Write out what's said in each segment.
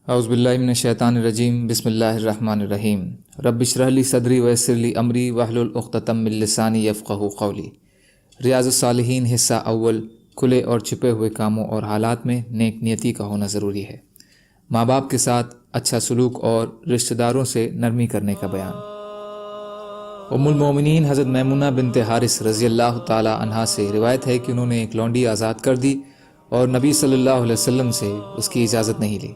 اعوذ باللہ من الشیطان الرجیم بسم اللہ الرحمن الرحیم رب اشرح لی صدری ویسر لی امری واحلل عقدۃ من لسانی یفقہوا قولی۔ ریاض الصالحین حصہ اول، کھلے اور چھپے ہوئے کاموں اور حالات میں نیک نیتی کا ہونا ضروری ہے۔ ماں باپ کے ساتھ اچھا سلوک اور رشتہ داروں سے نرمی کرنے کا بیان۔ ام المومنین حضرت میمونہ بنت حارث رضی اللہ تعالی عنہا سے روایت ہے کہ انہوں نے ایک لونڈی آزاد کر دی اور نبی صلی اللہ علیہ وسلم سے اس کی اجازت نہیں لی۔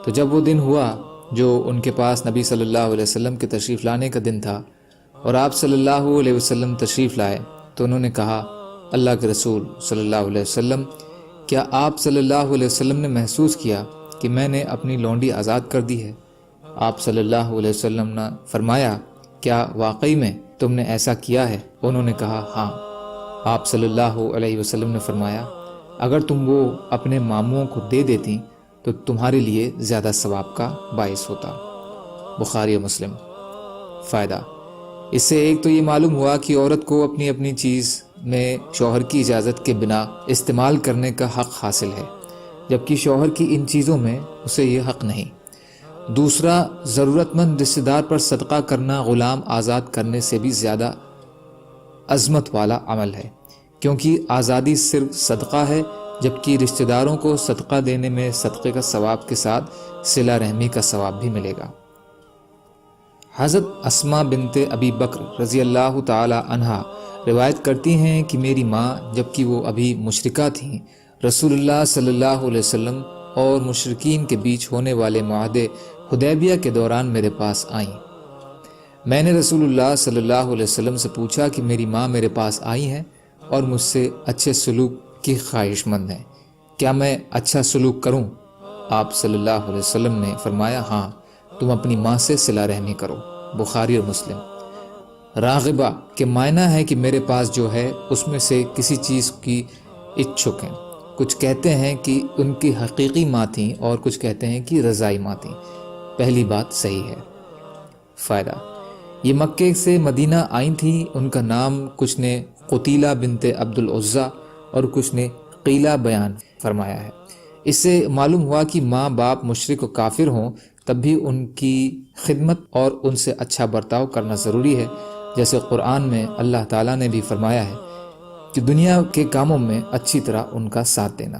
تو جب وہ دن ہوا جو ان کے پاس نبی صلی اللہ علیہ وسلم کے تشریف لانے کا دن تھا اور آپ صلی اللہ علیہ وسلم تشریف لائے، تو انہوں نے کہا، اللہ کے رسول صلی اللہ علیہ وسلم، کیا آپ صلی اللہ علیہ وسلم نے محسوس کیا کہ میں نے اپنی لونڈی آزاد کر دی ہے؟ آپ صلی اللہ علیہ وسلم نے فرمایا، کیا واقعی میں تم نے ایسا کیا ہے؟ انہوں نے کہا، ہاں۔ آپ صلی اللہ علیہ وسلم نے فرمایا، اگر تم وہ اپنے ماموں کو دے دیتی تو تمہارے لیے زیادہ ثواب کا باعث ہوتا۔ بخاری و مسلم۔ فائدہ: اس سے ایک تو یہ معلوم ہوا کہ عورت کو اپنی اپنی چیز میں شوہر کی اجازت کے بنا استعمال کرنے کا حق حاصل ہے، جبکہ شوہر کی ان چیزوں میں اسے یہ حق نہیں۔ دوسرا، ضرورت مند رشتہ دار پر صدقہ کرنا غلام آزاد کرنے سے بھی زیادہ عظمت والا عمل ہے، کیونکہ آزادی صرف صدقہ ہے، جبکہ رشتہ داروں کو صدقہ دینے میں صدقے کا ثواب کے ساتھ صلہ رحمی کا ثواب بھی ملے گا۔ حضرت اسماء بنت ابی بکر رضی اللہ تعالی عنہا روایت کرتی ہیں کہ میری ماں جبکہ وہ ابھی مشرکہ تھیں، رسول اللہ صلی اللہ علیہ وسلم اور مشرکین کے بیچ ہونے والے معاہدے حدیبیہ کے دوران میرے پاس آئیں۔ میں نے رسول اللہ صلی اللہ علیہ وسلم سے پوچھا کہ میری ماں میرے پاس آئی ہیں اور مجھ سے اچھے سلوک کی خواہش مند ہیں، کیا میں اچھا سلوک کروں؟ آپ صلی اللہ علیہ وسلم نے فرمایا، ہاں، تم اپنی ماں سے صلہ رحمی کرو۔ بخاری اور مسلم۔ راغبہ کے معنی ہے کہ میرے پاس جو ہے اس میں سے کسی چیز کی اچھک ہیں۔ کچھ کہتے ہیں کہ ان کی حقیقی ماں تھیں اور کچھ کہتے ہیں کہ رضائی ماں تھیں۔ پہلی بات صحیح ہے۔ فائدہ: یہ مکے سے مدینہ آئی تھیں، ان کا نام کچھ نے قتیلہ بنت عبد العزیٰ اور کچھ نے قیلہ بیان فرمایا ہے۔ اس سے معلوم ہوا کہ ماں باپ مشرک و کافر ہوں تب بھی ان کی خدمت اور ان سے اچھا برتاؤ کرنا ضروری ہے، جیسے قرآن میں اللہ تعالیٰ نے بھی فرمایا ہے کہ دنیا کے کاموں میں اچھی طرح ان کا ساتھ دینا۔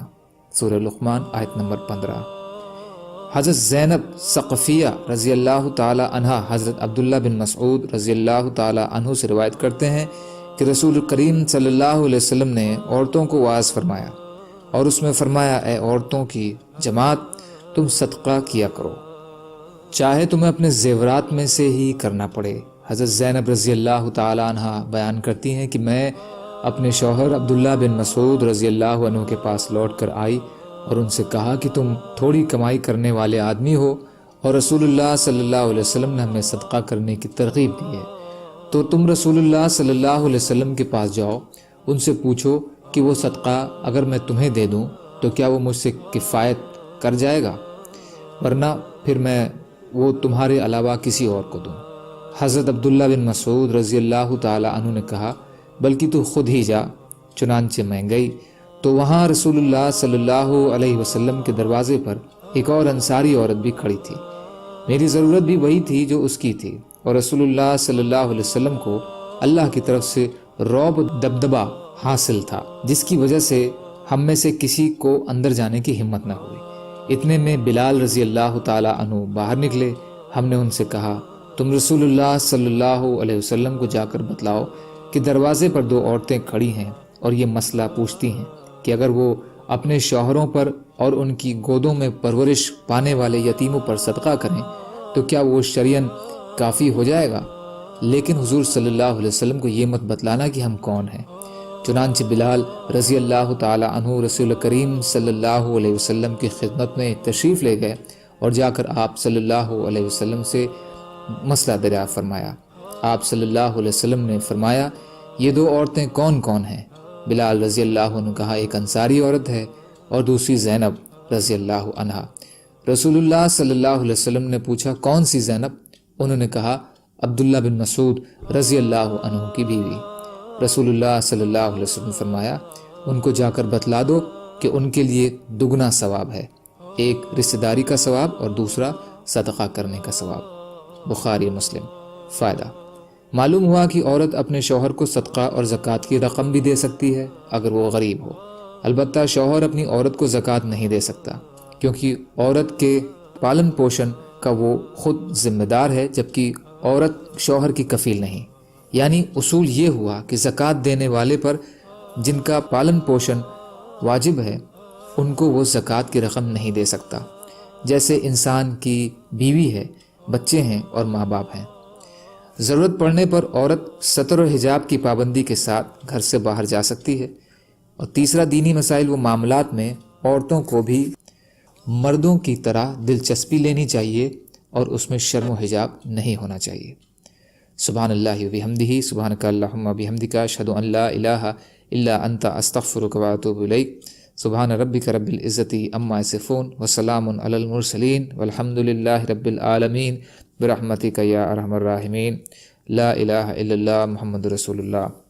سورہ لقمان آیت نمبر 15۔ حضرت زینب ثقفیہ رضی اللہ تعالی عنہا حضرت عبداللہ بن مسعود رضی اللہ تعالی عنہ سے روایت کرتے ہیں کہ رسول کریم صلی اللہ علیہ وسلم نے عورتوں کو واعظ فرمایا اور اس میں فرمایا، اے عورتوں کی جماعت، تم صدقہ کیا کرو، چاہے تمہیں اپنے زیورات میں سے ہی کرنا پڑے۔ حضرت زینب رضی اللہ تعالی عنہ بیان کرتی ہیں کہ میں اپنے شوہر عبداللہ بن مسعود رضی اللہ عنہ کے پاس لوٹ کر آئی اور ان سے کہا کہ تم تھوڑی کمائی کرنے والے آدمی ہو اور رسول اللہ صلی اللہ علیہ وسلم نے ہمیں صدقہ کرنے کی ترغیب دی ہے، تو تم رسول اللہ صلی اللہ علیہ وسلم کے پاس جاؤ، ان سے پوچھو کہ وہ صدقہ اگر میں تمہیں دے دوں تو کیا وہ مجھ سے کفایت کر جائے گا، ورنہ پھر میں وہ تمہارے علاوہ کسی اور کو دوں۔ حضرت عبداللہ بن مسعود رضی اللہ تعالی عنہ نے کہا، بلکہ تو خود ہی جا۔ چنانچہ میں گئی تو وہاں رسول اللہ صلی اللہ علیہ وسلم کے دروازے پر ایک اور انصاری عورت بھی کھڑی تھی۔ میری ضرورت بھی وہی تھی جو اس کی تھی، اور رسول اللہ صلی اللہ علیہ وسلم کو اللہ کی طرف سے رعب و دبدبہ حاصل تھا، جس کی وجہ سے ہم میں سے کسی کو اندر جانے کی ہمت نہ ہوئی۔ اتنے میں بلال رضی اللہ تعالی عنہ باہر نکلے۔ ہم نے ان سے کہا، تم رسول اللہ صلی اللہ علیہ وسلم کو جا کر بتلاؤ کہ دروازے پر دو عورتیں کھڑی ہیں اور یہ مسئلہ پوچھتی ہیں کہ اگر وہ اپنے شوہروں پر اور ان کی گودوں میں پرورش پانے والے یتیموں پر صدقہ کریں تو کیا وہ شرعاً کافی ہو جائے گا؟ لیکن حضور صلی اللہ علیہ وسلم کو یہ مت بتلانا کہ ہم کون ہیں۔ چنانچہ بلال رضی اللہ تعالی عنہ رسول کریم صلی اللہ علیہ وسلم کی خدمت میں تشریف لے گئے اور جا کر آپ صلی اللہ علیہ وسلم سے مسئلہ دریافت فرمایا۔ آپ صلی اللہ علیہ وسلم نے فرمایا، یہ دو عورتیں کون کون ہیں؟ بلال رضی اللہ عنہ نے کہا، ایک انصاری عورت ہے اور دوسری زینب رضی اللہ عنہا۔ رسول اللہ صلی اللہ علیہ وسلم نے پوچھا، کون سی زینب؟ انہوں نے کہا، عبداللہ بن مسعود رضی اللہ عنہ کی بیوی۔ رسول اللہ صلی اللہ علیہ وسلم نے فرمایا، ان کو جا کر بتلا دو کہ ان کے لیے دگنا ثواب ہے، ایک رشتہ داری کا ثواب اور دوسرا صدقہ کرنے کا ثواب۔ بخاری مسلم۔ فائدہ: معلوم ہوا کہ عورت اپنے شوہر کو صدقہ اور زکوٰۃ کی رقم بھی دے سکتی ہے اگر وہ غریب ہو۔ البتہ شوہر اپنی عورت کو زکوٰۃ نہیں دے سکتا، کیونکہ عورت کے پالن پوشن کا وہ خود ذمہ دار ہے، جبکہ عورت شوہر کی کفیل نہیں۔ یعنی اصول یہ ہوا کہ زکوٰۃ دینے والے پر جن کا پالن پوشن واجب ہے ان کو وہ زکوٰۃ کی رقم نہیں دے سکتا، جیسے انسان کی بیوی ہے، بچے ہیں اور ماں باپ ہیں۔ ضرورت پڑنے پر عورت ستر و حجاب کی پابندی کے ساتھ گھر سے باہر جا سکتی ہے۔ اور تیسرا دینی مسائل و معاملات میں عورتوں کو بھی مردوں کی طرح دلچسپی لینی چاہیے اور اس میں شرم و حجاب نہیں ہونا چاہیے۔ سبحان اللہ و بحمدہ، سبحانک اللہم و بحمدک، اشہد ان لا الہ الا انت، استغفرک و اتوب الیک۔ سبحان ربک رب العزت عما یصفون وسلام علی المرسلین والحمد للہ رب العالمین برحمتک یا ارحم الراحمین۔ لا الہ الا اللہ محمد رسول اللہ۔